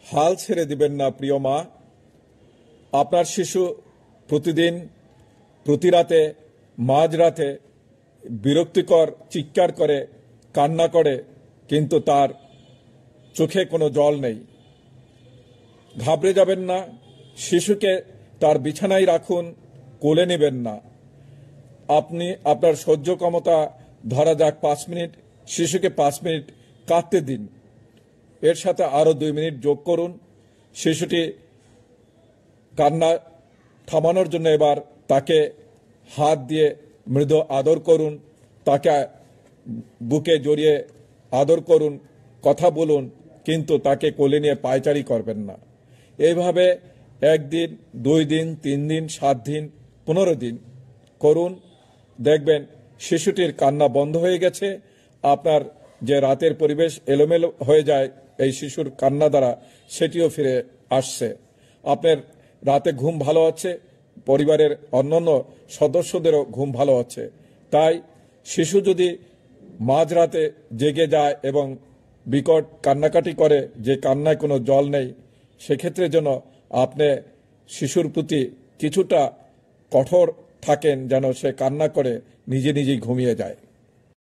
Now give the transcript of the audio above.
হাল ছেড়ে দিবেন না প্রিয় মা। আপনার শিশু প্রতিদিন প্রতি রাতে মাঝরাতে বিরক্তিকর চিৎকার করে কান্না করে, কিন্তু তার চোখে কোনো জল নেই। ঘাবড়ে যাবেন না। শিশুকে তার বিছানায় রাখুন, কোলে নেবেন না। আপনি আপনার সহ্য ক্ষমতা ধরা যাক 5 মিনিট, শিশুকে 5 মিনিট কাঁদতে দিন। এর সাথে আরো 2 মিনিট যোগ করুন। শিশুটি কান্না থামানোর জন্য এবার তাকে হাত দিয়ে মৃদু আদর করুন, তাকে বুকে জড়িয়ে আদর করুন, কথা বলুন, কিন্তু তাকে কোলে নিয়ে পায়চারি করবেন না। এইভাবে 1 দিন, 2 দিন, 3 দিন, 7 দিন, 15 দিন করুন। দেখবেন শিশুটির কান্না বন্ধ হয়ে গেছে। আপনার যে রাতের পরিবেশ এলোমেলো হয়ে যায় এই শিশুর কান্না দ্বারা, সেটিও ফিরে আসছে। আপনার রাতে ঘুম ভালো হচ্ছে, পরিবারের অন্যান্য সদস্যদেরও ঘুম ভালো হচ্ছে। তাই শিশু যদি মাঝরাতে জেগে যায় এবং বিকট কান্নাকাটি করে, যে কান্নায় কোনো জল নেই, সেক্ষেত্রে যেন আপনি শিশুর প্রতি কিছুটা কঠোর থাকেন, যেন সে কান্না করে নিজে নিজেই ঘুমিয়ে যায়।